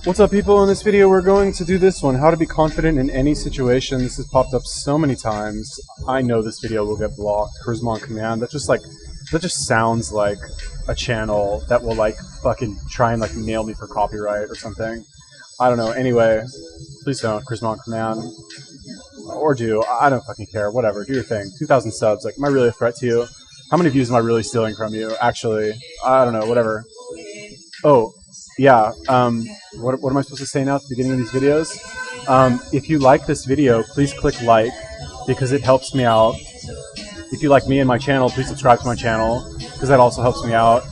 What's up, people? In this video we're going to do this one, how to be confident in any situation. This has popped up so many times. I know this video will get blocked. Charisma on command. That just sounds like a channel that will like fucking try and like nail me for copyright or something. I don't know. Anyway, please don't. Charisma on command. Or do. I don't fucking care. Whatever. Do your thing. 2,000 subs. Like, am I really a threat to you? How many views am I really stealing from you? Actually, I don't know. Whatever. Oh, yeah. What am I supposed to say now at the beginning of these videos? If you like this video, please click like, because it helps me out. If you like me and my channel, please subscribe to my channel, because that also helps me out.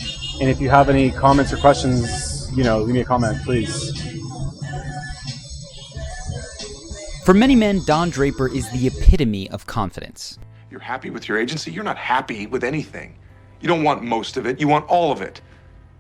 And if you have any comments or questions, you know, leave me a comment, please. For many men, Don Draper is the epitome of confidence. You're happy with your agency? You're not happy with anything. You don't want most of it, you want all of it.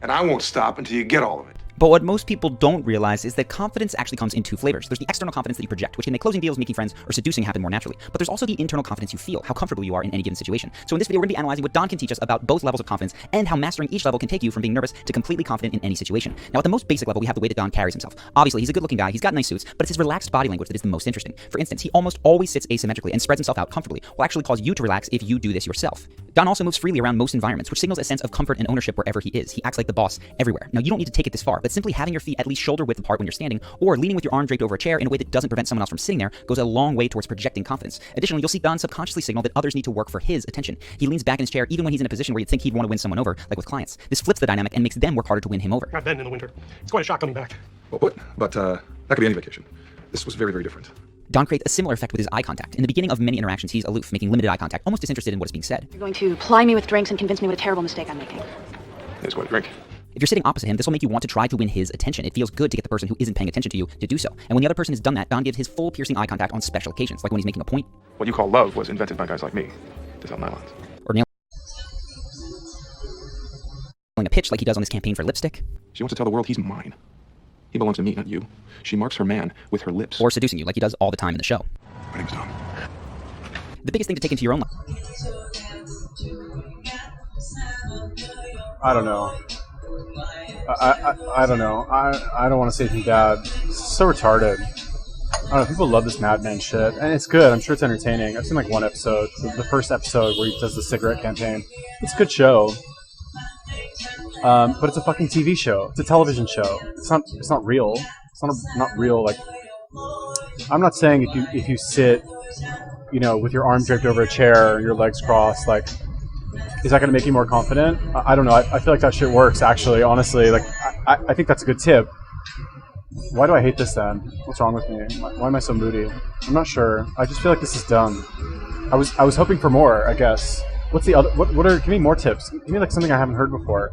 And I won't stop until you get all of it. But what most people don't realize is that confidence actually comes in two flavors. There's the external confidence that you project, which can make closing deals, making friends, or seducing happen more naturally. But there's also the internal confidence you feel, how comfortable you are in any given situation. So in this video, we're going to be analyzing what Don can teach us about both levels of confidence and how mastering each level can take you from being nervous to completely confident in any situation. Now, at the most basic level, we have the way that Don carries himself. Obviously, he's a good-looking guy, he's got nice suits, but it's his relaxed body language that is the most interesting. For instance, he almost always sits asymmetrically and spreads himself out comfortably, will actually cause you to relax if you do this yourself. Don also moves freely around most environments, which signals a sense of comfort and ownership wherever he is. He acts like the boss everywhere. Now, you don't need to take it this far, but simply having your feet at least shoulder width apart when you're standing, or leaning with your arm draped over a chair in a way that doesn't prevent someone else from sitting there, goes a long way towards projecting confidence. Additionally, you'll see Don subconsciously signal that others need to work for his attention. He leans back in his chair even when he's in a position where you'd think he'd want to win someone over, like with clients. This flips the dynamic and makes them work harder to win him over. I've been in the winter. It's quite a shock coming back. Well put, but that could be any vacation. This was very, very different. Don creates a similar effect with his eye contact. In the beginning of many interactions, he's aloof, making limited eye contact, almost disinterested in what is being said. You're going to ply me with drinks and convince me what a terrible mistake I'm making. Here's one drink. If you're sitting opposite him, this will make you want to try to win his attention. It feels good to get the person who isn't paying attention to you to do so. And when the other person has done that, Don gives his full piercing eye contact on special occasions, like when he's making a point. What you call love was invented by guys like me to sell nylons. Or nailing a pitch like he does on his campaign for lipstick. She wants to tell the world he's mine. He belongs to me, not you. She marks her man with her lips. Or seducing you like he does all the time in the show. My name's Don. The biggest thing to take into your own life. I don't know. I don't know. I don't want to say anything bad. It's so retarded. I don't know. People love this Mad Men shit, and it's good. I'm sure it's entertaining. I've seen like one episode, the first episode where he does the cigarette campaign. It's a good show, but it's a fucking TV show. It's a television show. It's not real. It's not real. Like, I'm not saying if you sit, you know, with your arm draped over a chair and your legs crossed, like, is that going to make you more confident? I don't know. I feel like that shit works, actually, honestly. Like, I think that's a good tip. Why do I hate this, then? What's wrong with me? Why am I so moody? I'm not sure. I just feel like this is dumb. I was hoping for more, I guess. What's the other... give me more tips. Give me, like, something I haven't heard before.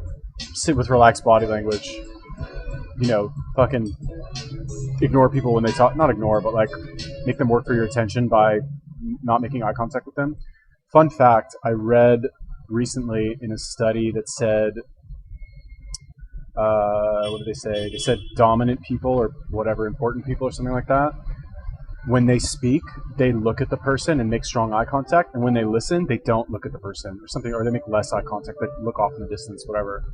Sit with relaxed body language. You know, fucking ignore people when they talk. Not ignore, but, like, make them work for your attention by not making eye contact with them. Fun fact, I read recently in a study that said, what did they say? They said dominant people or whatever, important people or something like that, when they speak, they look at the person and make strong eye contact, and when they listen, they don't look at the person or something, or they make less eye contact, they look off in the distance, whatever.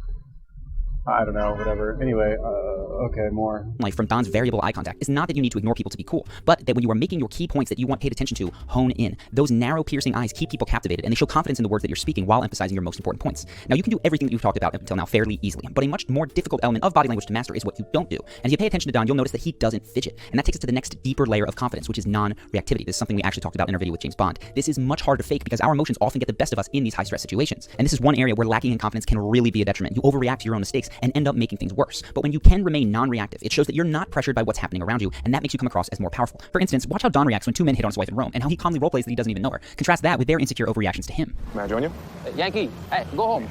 I don't know, whatever. Anyway, okay, more. Like from Don's variable eye contact is not that you need to ignore people to be cool, but that when you are making your key points that you want paid attention to, hone in. Those narrow, piercing eyes keep people captivated, and they show confidence in the words that you're speaking while emphasizing your most important points. Now, you can do everything that you've talked about up until now fairly easily, but a much more difficult element of body language to master is what you don't do. And if you pay attention to Don, you'll notice that he doesn't fidget, and that takes us to the next deeper layer of confidence, which is non-reactivity. This is something we actually talked about in our video with James Bond. This is much harder to fake because our emotions often get the best of us in these high-stress situations, and this is one area where lacking in confidence can really be a detriment. You overreact to your own mistakes and end up making things worse. But when you can remain non-reactive, it shows that you're not pressured by what's happening around you, and that makes you come across as more powerful. For instance, watch how Don reacts when two men hit on his wife in Rome, and how he calmly roleplays that he doesn't even know her. Contrast that with their insecure overreactions to him. May I join you? Yankee, hey, go home.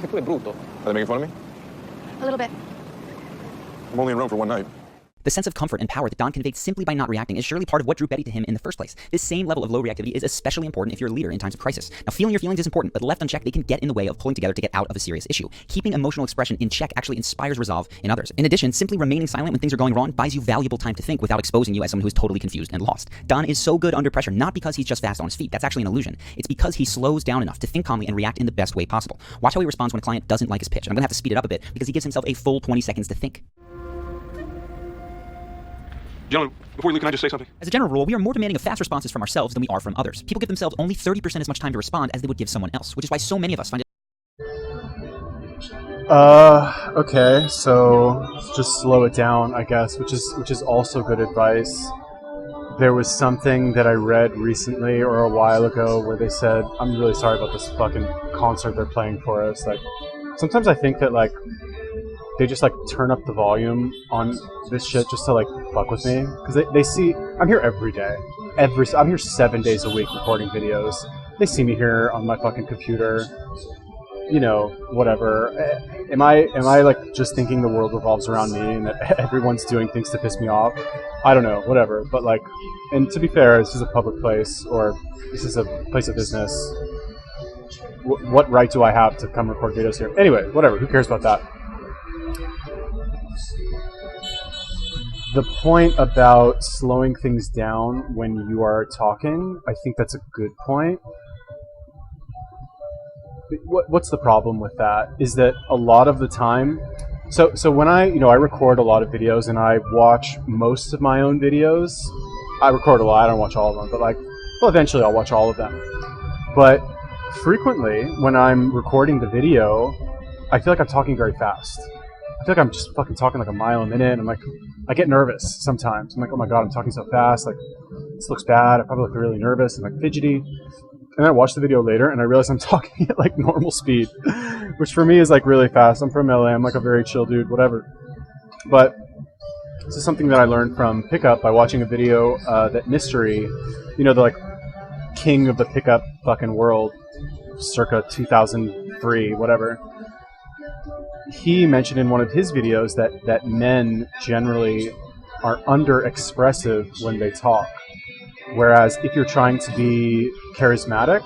Que tu es bruto. Are they making fun of me? A little bit. I'm only in Rome for one night. The sense of comfort and power that Don conveyed simply by not reacting is surely part of what drew Betty to him in the first place. This same level of low reactivity is especially important if you're a leader in times of crisis. Now, feeling your feelings is important, but left unchecked, they can get in the way of pulling together to get out of a serious issue. Keeping emotional expression in check actually inspires resolve in others. In addition, simply remaining silent when things are going wrong buys you valuable time to think without exposing you as someone who is totally confused and lost. Don is so good under pressure, not because he's just fast on his feet. That's actually an illusion. It's because he slows down enough to think calmly and react in the best way possible. Watch how he responds when a client doesn't like his pitch. And I'm gonna have to speed it up a bit because he gives himself a full 20 seconds to think. Gentlemen, before we leave, can I just say something? As a general rule, we are more demanding of fast responses from ourselves than we are from others. People give themselves only 30% as much time to respond as they would give someone else, which is why so many of us find it. Okay, so just slow it down, I guess, which is also good advice. There was something that I read recently or a while ago where they said, I'm really sorry about this fucking concert they're playing for us. Like, sometimes I think that, like, they just, like, turn up the volume on this shit just to, like, fuck with me. Because they see, I'm here every day. I'm here 7 days a week recording videos. They see me here on my fucking computer. You know, whatever. Am I like just thinking the world revolves around me and that everyone's doing things to piss me off? I don't know, whatever. But like, and to be fair, this is a public place, or this is a place of business. What right do I have to come record videos here? Anyway, whatever. Who cares about that? The point about slowing things down when you are talking, I think that's a good point. What's the problem with that is that a lot of the time, so when I record a lot of videos and I watch most of my own videos. I record a lot, I don't watch all of them, but like, well, eventually I'll watch all of them. But frequently when I'm recording the video, I feel like I'm talking very fast. I feel like I'm just fucking talking like a mile a minute. I'm like, I get nervous sometimes. I'm like, oh my god, I'm talking so fast, like, this looks bad, I probably look really nervous and like fidgety. And then I watch the video later and I realize I'm talking at like normal speed, which for me is like really fast. I'm from LA, I'm like a very chill dude, whatever. But this is something that I learned from Pickup by watching a video that Mystery, you know, the like king of the pickup fucking world, circa 2003, whatever. He mentioned in one of his videos that men generally are under-expressive when they talk. Whereas if you're trying to be charismatic,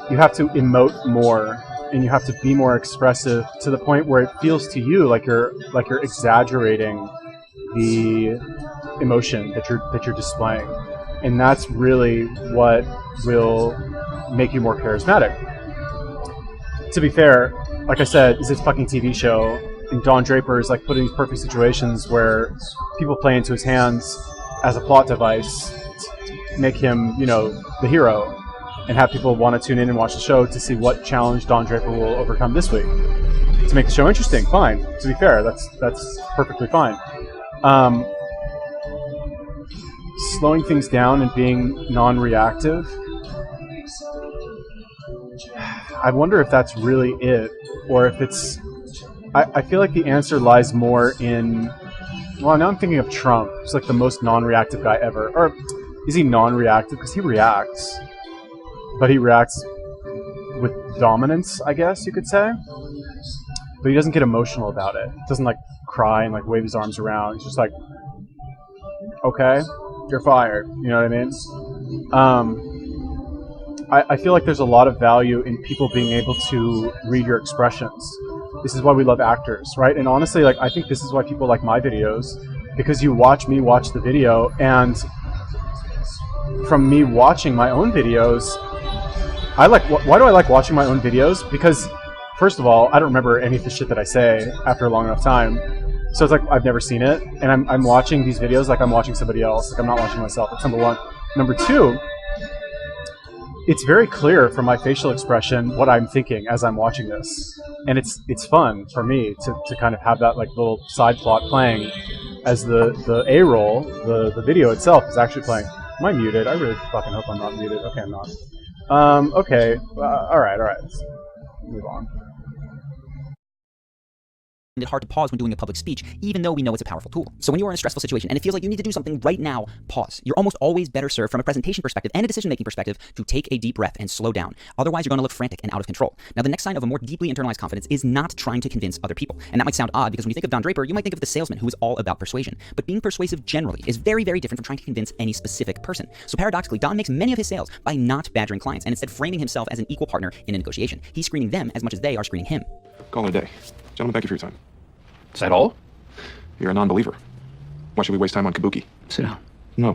you have to emote more and you have to be more expressive to the point where it feels to you like you're exaggerating the emotion that you're displaying. And that's really what will make you more charismatic. To be fair, like I said, it's this fucking TV show, and Don Draper is like put in these perfect situations where people play into his hands as a plot device, make him, you know, the hero, and have people want to tune in and watch the show to see what challenge Don Draper will overcome this week. To make the show interesting, fine. To be fair, that's perfectly fine. Slowing things down and being non-reactive, I wonder if that's really it, or if it's... I feel like the answer lies more in... Well, now I'm thinking of Trump. He's like the most non-reactive guy ever. Or is he non-reactive? Because he reacts. But he reacts with dominance, I guess you could say. But he doesn't get emotional about it. He doesn't like cry and like wave his arms around. He's just like, okay, you're fired. You know what I mean? I feel like there's a lot of value in people being able to read your expressions. This is why we love actors, right? And honestly, like, I think this is why people like my videos, because you watch me watch the video, and from me watching my own videos, why do I like watching my own videos? Because, first of all, I don't remember any of the shit that I say after a long enough time. So it's like I've never seen it, and I'm watching these videos like I'm watching somebody else, like I'm not watching myself. That's number one. Number two, it's very clear from my facial expression what I'm thinking as I'm watching this. And it's fun for me to kind of have that like little side plot playing as the A-roll, the video itself is actually playing. Am I muted? I really fucking hope I'm not muted. Okay, I'm not. Okay. Alright. Let's move on. It's hard to pause when doing a public speech, even though we know it's a powerful tool. So when you are in a stressful situation and it feels like you need to do something right now, pause. You're almost always better served from a presentation perspective and a decision-making perspective to take a deep breath and slow down. Otherwise, you're going to look frantic and out of control. Now, the next sign of a more deeply internalized confidence is not trying to convince other people. And that might sound odd because when you think of Don Draper, you might think of the salesman who is all about persuasion. But being persuasive generally is very, very different from trying to convince any specific person. So paradoxically, Don makes many of his sales by not badgering clients and instead framing himself as an equal partner in a negotiation. He's screening them as much as they are screening him. Call it a day. Gentlemen, thank you for your time. Is that all? You're a non-believer. Why should we waste time on kabuki? Sit down. No.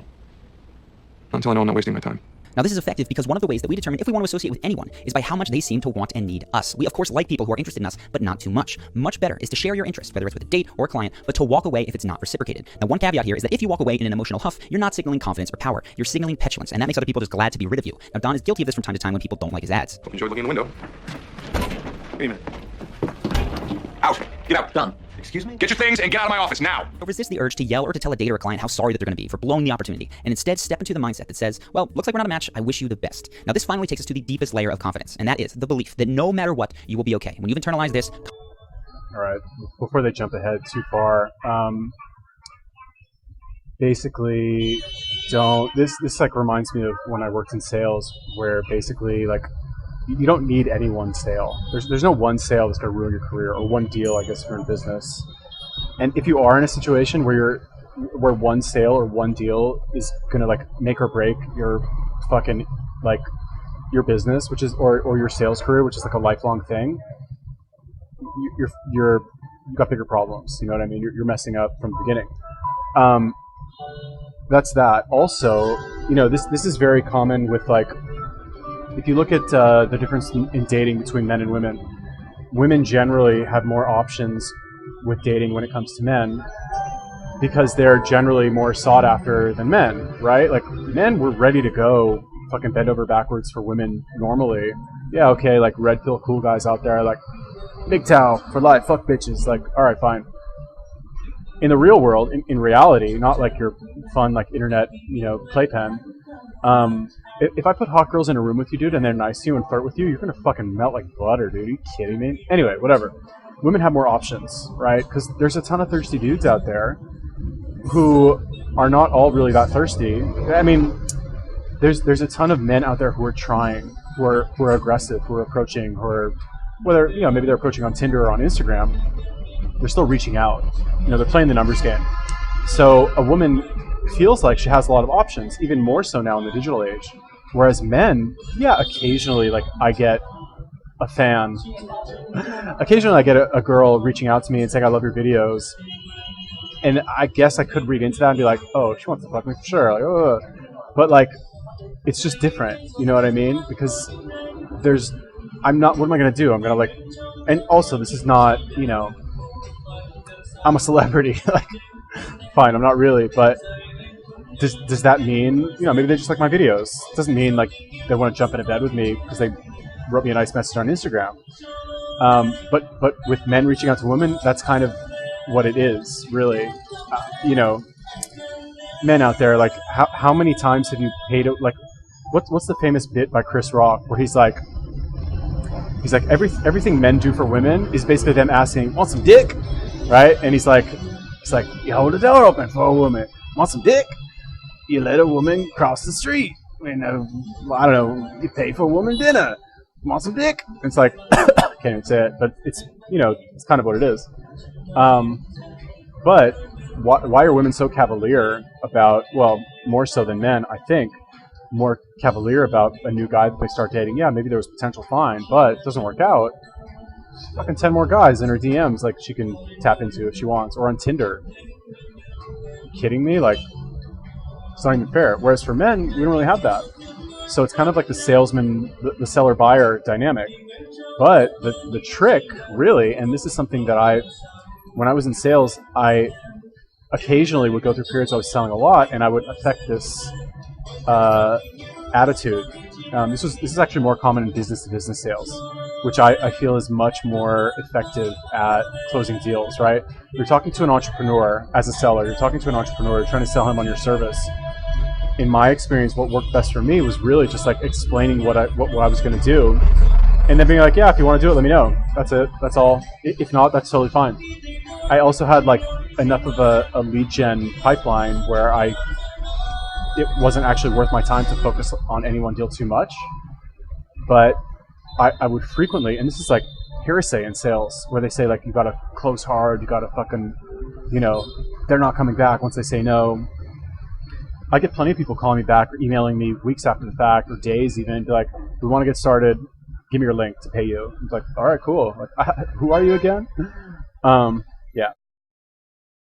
Not until I know I'm not wasting my time. Now, this is effective because one of the ways that we determine if we want to associate with anyone is by how much they seem to want and need us. We, of course, like people who are interested in us, but not too much. Much better is to share your interest, whether it's with a date or a client, but to walk away if it's not reciprocated. Now, one caveat here is that if you walk away in an emotional huff, you're not signaling confidence or power. You're signaling petulance, and that makes other people just glad to be rid of you. Now, Don is guilty of this from time to time when people don't like his ads. Enjoy looking in the window. Wait a minute. Out. Get out. Done. Excuse me? Get your things and get out of my office now. So resist the urge to yell or to tell a date or a client how sorry that they're going to be for blowing the opportunity, and instead step into the mindset that says, well, looks like we're not a match, I wish you the best. Now, this finally takes us to the deepest layer of confidence, and that is the belief that no matter what, you will be okay. When you've internalized this... All right, before they jump ahead too far, basically don't, this like reminds me of when I worked in sales, where basically like you don't need any one sale. There's no one sale that's going to ruin your career, or one deal, I guess, if you're in business. And if you are in a situation where one sale or one deal is going to like make or break your fucking like your business, which is or your sales career, which is like a lifelong thing, you've got bigger problems. You know what I mean? You're messing up from the beginning. That's that. Also, you know, this is very common with like, if you look at the difference in dating between men and women, women generally have more options with dating when it comes to men because they're generally more sought after than men, right? Like men were ready to go fucking bend over backwards for women normally. Yeah, okay, like red pill cool guys out there like, big towel for life, fuck bitches. Like, all right, fine. In the real world, in reality, not like your fun like internet, you know, playpen. If I put hot girls in a room with you, dude, and they're nice to you and flirt with you, you're gonna fucking melt like butter, dude. Are you kidding me? Anyway, whatever. Women have more options, right? Because there's a ton of thirsty dudes out there who are not all really that thirsty. I mean, there's a ton of men out there who are trying, who are aggressive, who are approaching, who are, whether, you know, maybe they're approaching on Tinder or on Instagram, they're still reaching out. You know, they're playing the numbers game. So a woman feels like she has a lot of options, even more so now in the digital age. Whereas men, yeah, occasionally, like, I get a fan. Occasionally I get a girl reaching out to me and saying, I love your videos. And I guess I could read into that and be like, oh, she wants to fuck me for sure. Like, ugh. But, like, it's just different. You know what I mean? Because I'm not, what am I going to do? I'm going to, like, and also, this is not, you know, I'm a celebrity. Like, fine, I'm not really, but does that mean, you know, maybe they just like my videos? It doesn't mean like they want to jump into bed with me because they wrote me a nice message on Instagram. But with men reaching out to women, that's kind of what it is, really. You know, men out there, like, how many times have you paid, like, what's the famous bit by Chris Rock where he's like everything men do for women is basically them asking, want some dick? Right? And he's like, you hold the door open for a woman. Want some dick? You let a woman cross the street. And, I don't know, you pay for a woman dinner. Want some dick? And it's like, I can't even say it, but it's, you know, it's kind of what it is. But why are women so cavalier about, well, more so than men, I think, more cavalier about a new guy that they start dating? Yeah, maybe there was potential, fine, but it doesn't work out. Fucking 10 more guys in her DMs like she can tap into if she wants, or on Tinder. You kidding me? Like, it's not even fair. Whereas for men, we don't really have that. So it's kind of like the salesman, the seller-buyer dynamic. But the trick, really, and this is something that when I was in sales, I occasionally would go through periods where I was selling a lot, and I would affect this attitude. This is actually more common in business-to-business sales, which I feel is much more effective at closing deals, right? You're talking to an entrepreneur as a seller. You're talking to an entrepreneur, trying to sell him on your service. In my experience, what worked best for me was really just like explaining what I was going to do, and then being like, yeah, if you want to do it, let me know. That's it. That's all. If not, that's totally fine. I also had like enough of a lead gen pipeline where it wasn't actually worth my time to focus on any one deal too much. But I would frequently, and this is like hearsay in sales, where they say like, you got to close hard, you got to fucking, you know, they're not coming back once they say no. I get plenty of people calling me back or emailing me weeks after the fact, or days even, be like, we want to get started, give me your link to pay you. I'm like, all right, cool. Like, who are you again?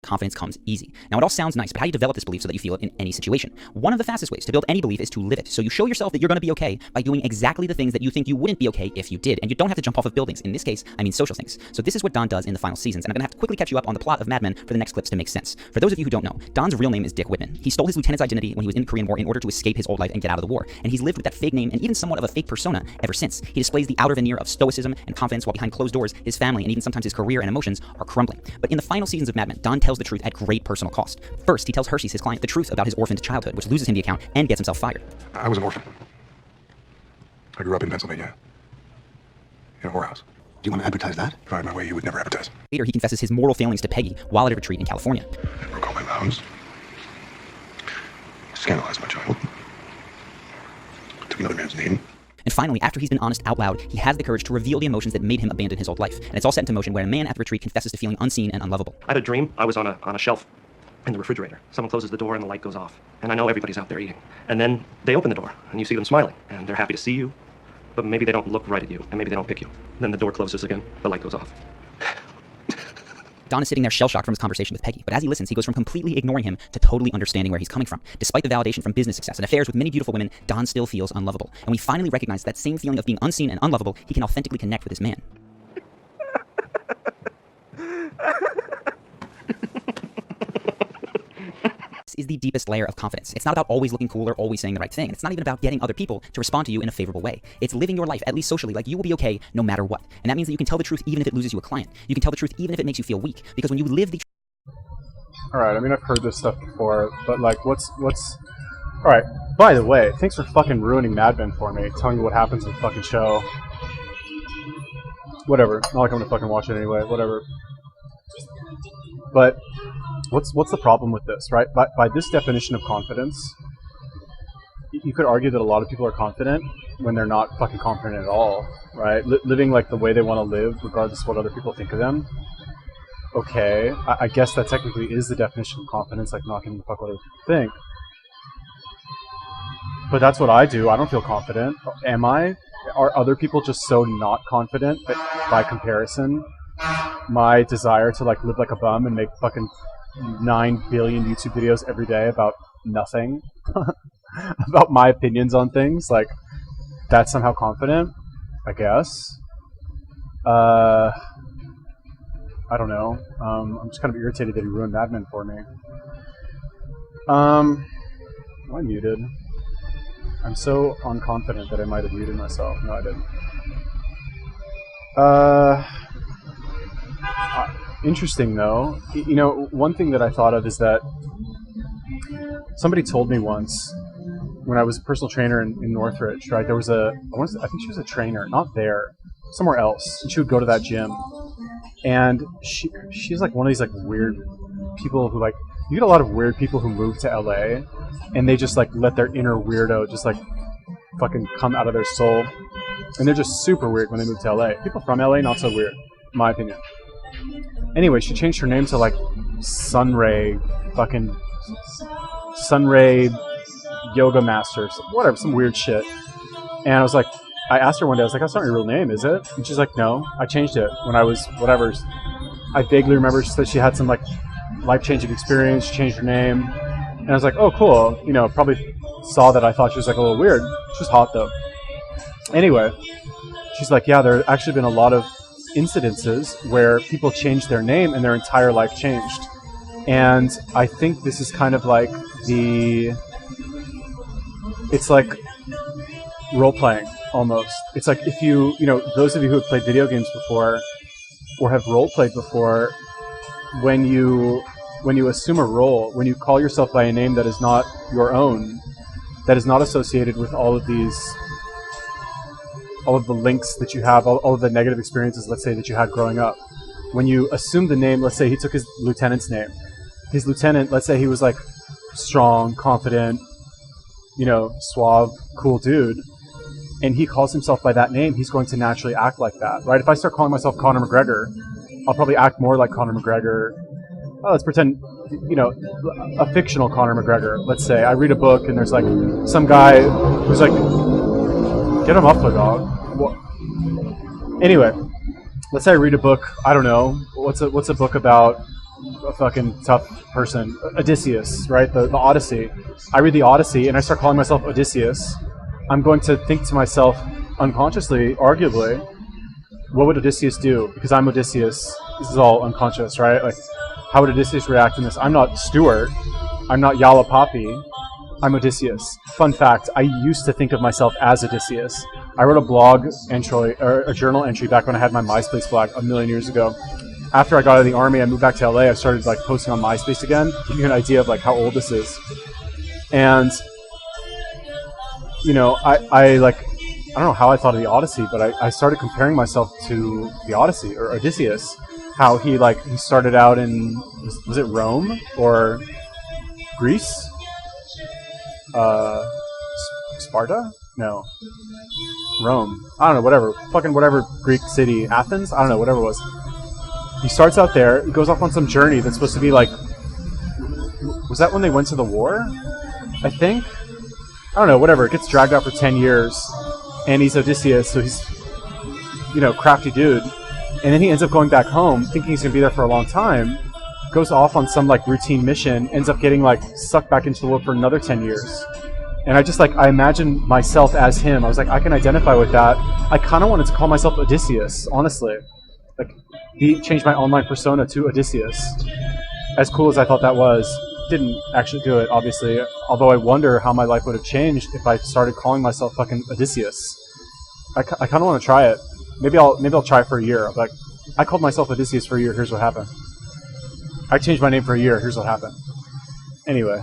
confidence comes easy. Now, it all sounds nice, but how do you develop this belief so that you feel it in any situation? One of the fastest ways to build any belief is to live it. So you show yourself that you're going to be okay by doing exactly the things that you think you wouldn't be okay if you did. And you don't have to jump off of buildings. In this case, I mean social things. So this is what Don does in the final seasons. And I'm going to have to quickly catch you up on the plot of Mad Men for the next clips to make sense. For those of you who don't know, Don's real name is Dick Whitman. He stole his lieutenant's identity when he was in the Korean War in order to escape his old life and get out of the war. And he's lived with that fake name and even somewhat of a fake persona ever since. He displays the outer veneer of stoicism and confidence while behind closed doors, his family and even sometimes his career and emotions are crumbling. But in the final seasons of Mad Men, Don tells the truth at great personal cost. First, he tells Hershey's, his client, the truth about his orphaned childhood, which loses him the account and gets himself fired. I was an orphan. I grew up in Pennsylvania. In a whorehouse. Do you want to advertise that? If I had my way, you would never advertise. Later, he confesses his moral failings to Peggy while at a retreat in California. I broke all my vows. Scandalized my child. Took another man's name. And finally, after he's been honest out loud, he has the courage to reveal the emotions that made him abandon his old life. And it's all set into motion where a man at the retreat confesses to feeling unseen and unlovable. I had a dream. I was on a shelf in the refrigerator. Someone closes the door and the light goes off. And I know everybody's out there eating. And then they open the door and you see them smiling. And they're happy to see you. But maybe they don't look right at you. And maybe they don't pick you. Then the door closes again. The light goes off. Don is sitting there shell-shocked from his conversation with Peggy, but as he listens, he goes from completely ignoring him to totally understanding where he's coming from. Despite the validation from business success and affairs with many beautiful women, Don still feels unlovable. And we finally recognize that same feeling of being unseen and unlovable, he can authentically connect with his man. Is the deepest layer of confidence. It's not about always looking cool or always saying the right thing. And it's not even about getting other people to respond to you in a favorable way. It's living your life, at least socially, like you will be okay no matter what. And that means that you can tell the truth even if it loses you a client. You can tell the truth even if it makes you feel weak. Because when you live the truth... Alright, I mean, I've heard this stuff before, but like, what's... Alright, by the way, thanks for fucking ruining Mad Men for me, telling me what happens in the fucking show. Whatever, not like I'm gonna fucking watch it anyway, whatever. But... What's the problem with this, right? By this definition of confidence, you could argue that a lot of people are confident when they're not fucking confident at all, right? Living like the way they want to live, regardless of what other people think of them. Okay, I guess that technically is the definition of confidence, like not giving a fuck what other people think. But that's what I do. I don't feel confident. Am I? Are other people just so not confident that by comparison, my desire to like live like a bum and make fucking 9 billion YouTube videos every day about nothing, about my opinions on things, like, that's somehow confident, I guess. I don't know. I'm just kind of irritated that he ruined Mad Men for me. Am I muted? I'm so unconfident that I might have muted myself. No, I didn't. Interesting, though. You know, one thing that I thought of is that somebody told me once, when I was a personal trainer in Northridge, right, there was I think she was a trainer, not there, somewhere else, and she would go to that gym, and she's like one of these like weird people who like, you get a lot of weird people who move to LA, and they just like let their inner weirdo just like fucking come out of their soul, and they're just super weird when they move to LA. People from LA, not so weird, in my opinion. Anyway, she changed her name to like Sunray Yoga Master, whatever, some weird shit. And I was like, I asked her one day, I was like, that's not your real name, is it? And she's like, no, I changed it when I was whatever. I vaguely remember she said she had some like life-changing experience, she changed her name. And I was like, oh, cool. You know, probably saw that I thought she was like a little weird. She was hot though. Anyway, she's like, yeah, there have actually been a lot of incidences where people changed their name and their entire life changed. And I think this is kind of like it's like role-playing almost. It's like if you know, those of you who have played video games before or have role-played before, when you assume a role, when you call yourself by a name that is not your own, that is not associated with all of the links that you have, all of the negative experiences, let's say, that you had growing up. When you assume the name, let's say he took his lieutenant's name. His lieutenant, let's say he was like strong, confident, you know, suave, cool dude, and he calls himself by that name, he's going to naturally act like that, right? If I start calling myself Conor McGregor, I'll probably act more like Conor McGregor. Oh, let's pretend, you know, a fictional Conor McGregor. Let's say I read a book and there's like some guy who's like, get him off the dog. Well, anyway, let's say I read a book. I don't know what's a book about. a fucking tough person. Odysseus, right? The Odyssey. I read the Odyssey and I start calling myself Odysseus. I'm going to think to myself, unconsciously, arguably, what would Odysseus do? Because I'm Odysseus. This is all unconscious, right? Like, how would Odysseus react in this? I'm not Stuart. I'm not Yala Papi. I'm Odysseus. Fun fact, I used to think of myself as Odysseus. I wrote a blog entry, or a journal entry back when I had my MySpace blog a million years ago. After I got out of the army, I moved back to LA. I started like posting on MySpace again, to give you an idea of like how old this is. And, you know, I don't know how I thought of the Odyssey, but I started comparing myself to the Odyssey, or Odysseus. How he started out in, was it Rome or Greece? Sparta? No. Rome. I don't know, whatever. Fucking whatever Greek city. Athens? I don't know, whatever it was. He starts out there, he goes off on some journey that's supposed to be like... Was that when they went to the war? I think? I don't know, whatever. It gets dragged out for 10 years. And he's Odysseus, so he's, you know, crafty dude. And then he ends up going back home, thinking he's going to be there for a long time. Goes off on some like routine mission, ends up getting like sucked back into the world for another 10 years. And I imagine myself as him. I was like, I can identify with that. I kind of wanted to call myself Odysseus, honestly. Like, change my online persona to Odysseus. As cool as I thought that was, didn't actually do it, obviously. Although I wonder how my life would have changed if I started calling myself fucking Odysseus. I kind of want to try it. Maybe I'll try it for a year. I'll be like, I called myself Odysseus for a year, here's what happened. I changed my name for a year, here's what happened. Anyway.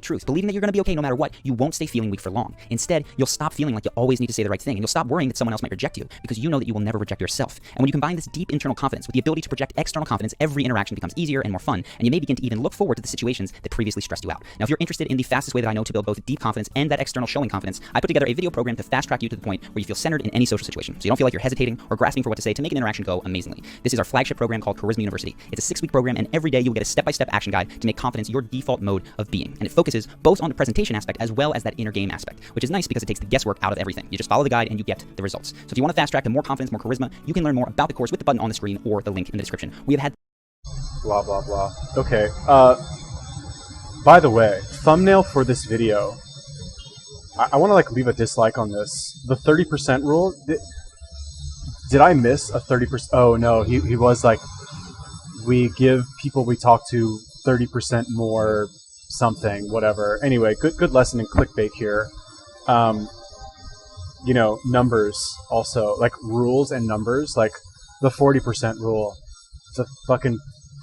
Truth. Believing that you're going to be okay no matter what, you won't stay feeling weak for long. Instead, you'll stop feeling like you always need to say the right thing, and you'll stop worrying that someone else might reject you, because you know that you will never reject yourself. And when you combine this deep internal confidence with the ability to project external confidence, every interaction becomes easier and more fun, and you may begin to even look forward to the situations that previously stressed you out. Now, if you're interested in the fastest way that I know to build both deep confidence and that external showing confidence, I put together a video program to fast-track you to the point where you feel centered in any social situation, so you don't feel like you're hesitating or grasping for what to say to make an interaction go amazingly. This is our flagship program called Charisma University. It's a 6-week program, and every day you'll get a step-by-step action guide to make confidence your default mode of being, and it focuses both on the presentation aspect as well as that inner game aspect, which is nice because it takes the guesswork out of everything. You just follow the guide and you get the results. So if you want to fast track to more confidence, more charisma, you can learn more about the course with the button on the screen or the link in the description. We have had Blah, blah, blah. Okay. By the way, thumbnail for this video. I want to like leave a dislike on this. The 30% rule. Did I miss a 30%? Oh no, he was like, we give people we talk to 30% more something, whatever. Anyway, good lesson in clickbait here. You know, numbers also, like rules and numbers, like the 40% rule. It's a fucking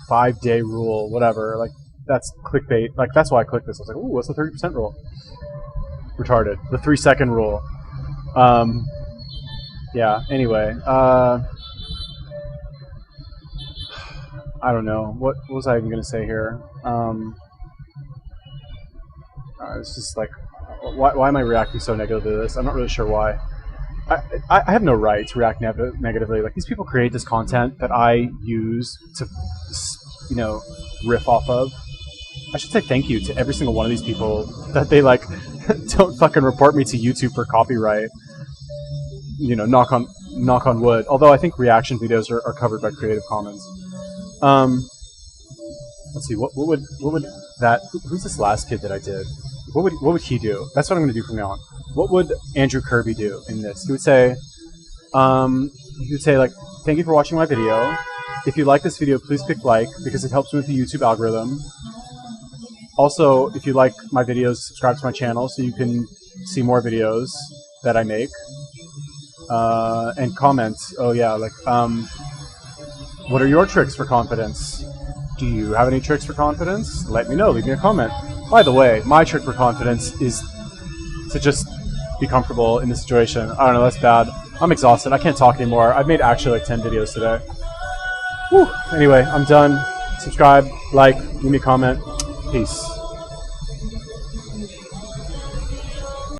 5-day rule, whatever. Like, that's clickbait. Like, that's why I clicked this. I was like, ooh, what's the 30% rule? Retarded. The 3-second rule. Yeah, anyway. I don't know. What was I even going to say here? It's just like, why am I reacting so negatively to this? I'm not really sure why. I have no right to react negatively. Like, these people create this content that I use to, you know, riff off of. I should say thank you to every single one of these people that they, like, don't fucking report me to YouTube for copyright. You know, knock on wood. Although I think reaction videos are covered by Creative Commons. Let's see, what would that... Who's this last kid that I did? What would he do? That's what I'm going to do from now on. What would Andrew Kirby do in this? He would say, like, thank you for watching my video. If you like this video, please click like, because it helps me with the YouTube algorithm. Also, if you like my videos, subscribe to my channel so you can see more videos that I make. And comment. Oh yeah, like, what are your tricks for confidence? Do you have any tricks for confidence? Let me know. Leave me a comment. By the way, my trick for confidence is to just be comfortable in the situation. I don't know, that's bad. I'm exhausted. I can't talk anymore. I've made actually like 10 videos today. Whew. Anyway, I'm done. Subscribe, like, leave me a comment. Peace.